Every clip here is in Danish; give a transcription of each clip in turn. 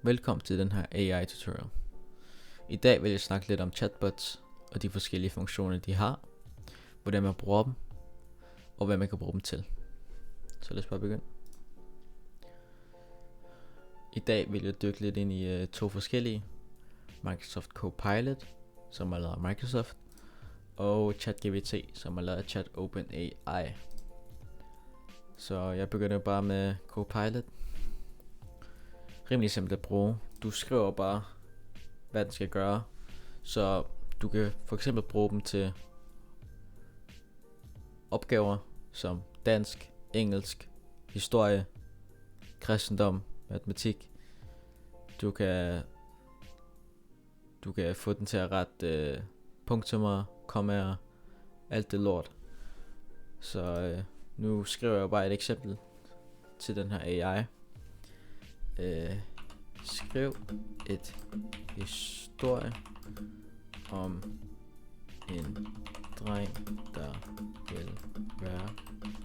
Velkommen til den her AI tutorial. I dag vil jeg snakke lidt om chatbots og de forskellige funktioner de har, hvordan man bruger dem og hvad man kan bruge dem til. Så lad os bare begynde. I dag vil jeg dykke lidt ind i to forskellige: Microsoft Copilot, som er lavet af Microsoft, og ChatGPT, som er lavet af ChatOpenAI. Så jeg begynder bare med Copilot. Rimelig simpelt at bruge. Du skriver bare, hvad den skal gøre. Så du kan for eksempel bruge dem til opgaver som dansk, engelsk, historie, kristendom, matematik. Du kan få den til at rette punktummer, kommaer, alt det lort. Så nu skriver jeg bare et eksempel til den her AI. Skriv et historie om en dreng, der vil være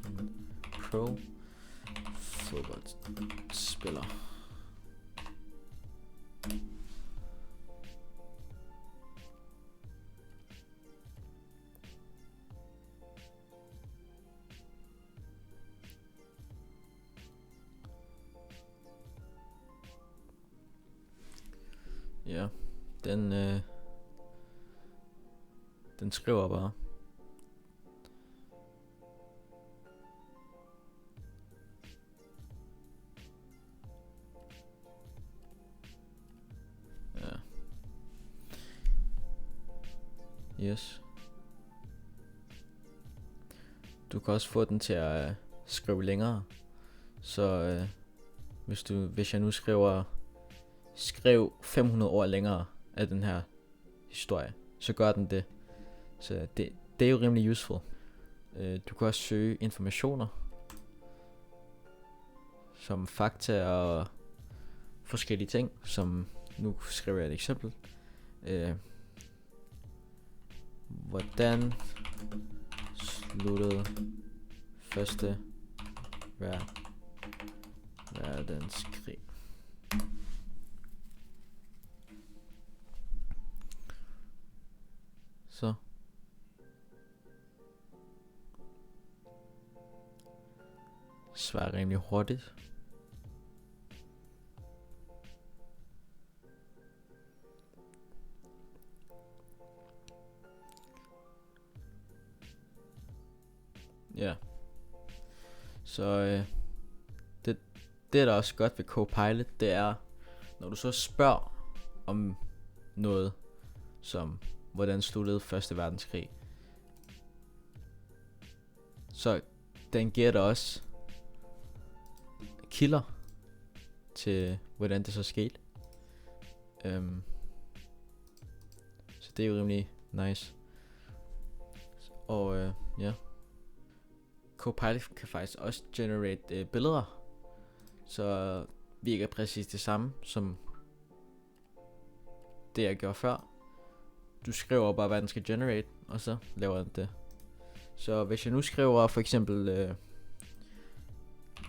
en pro fodboldspiller. Ja, den skriver bare. Ja. Yes. Du kan også få den til at skrive længere. Så hvis jeg nu skriv 500 ord længere af den her historie, så gør den det. Så det er jo rimelig useful. Du kan også søge informationer som fakta og forskellige ting, som nu skriver jeg et eksempel. Hvordan sluttede første verdenskrig? Så svarer rimelig hurtigt. Ja. Så det der er også godt ved Copilot, det er, når du så spørger om noget som hvordan sluttede første verdenskrig, så den giver dig også kilder til hvordan det så skete. Så det er jo rimelig nice. Og ja, Copilot kan faktisk også generate billeder, så virker præcis det samme som det jeg gjorde før. Du skriver bare hvad den skal generate, og så laver den det. Så hvis jeg nu skriver for eksempel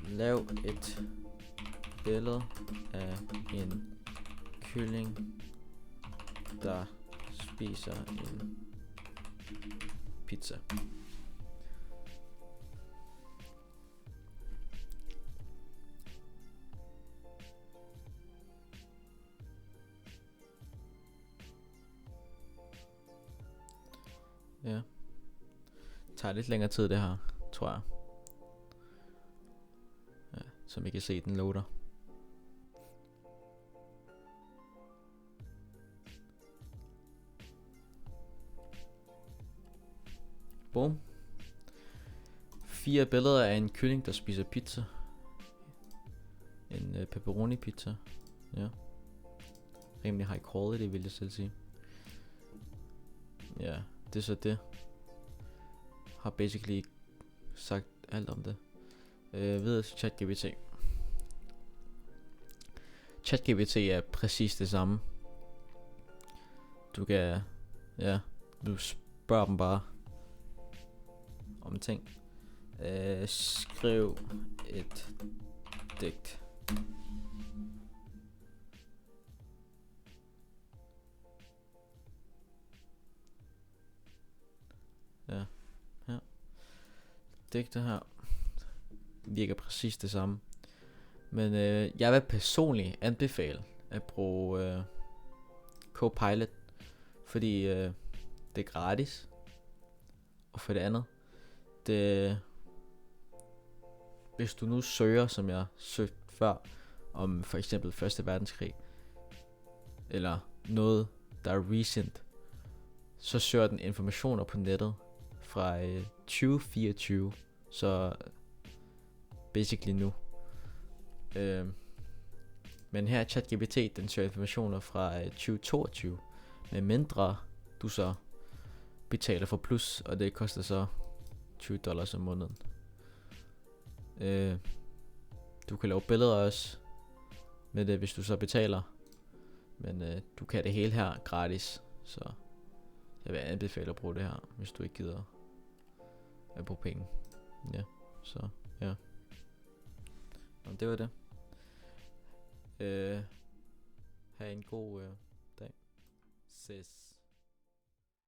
lav et billede af en kylling der spiser en pizza. Ja. Det tager lidt længere tid det her, tror jeg. Ja, som I kan se, den loader. Boom. 4 billeder af en kylling, der spiser pizza. En pepperoni pizza. Ja. Rimelig high quality, vil jeg selv sige. Ja, det er så det. Har basically sagt alt om det. Videre til ChatGPT. ChatGPT er præcis det samme. Du kan, du spørger dem bare om ting. Skriv et digt digte her virker præcis det samme. Men jeg vil personligt anbefale at bruge Copilot, fordi det er gratis. Og for det andet, hvis du nu søger, som jeg søgte før, om for eksempel 1. verdenskrig, eller noget, der er recent, så søger den informationer på nettet fra 2024, så basically nu. Men her er ChatGPT, den søger informationer fra 2022, med mindre du så betaler for plus, og det koster så $20 om måneden. Du kan lave billeder også med det, hvis du så betaler, men du kan det hele her gratis, så jeg vil anbefale at bruge det her, hvis du ikke gider at bruge penge. Ja, så ja. Og det var det. Ha' en god dag. Ses.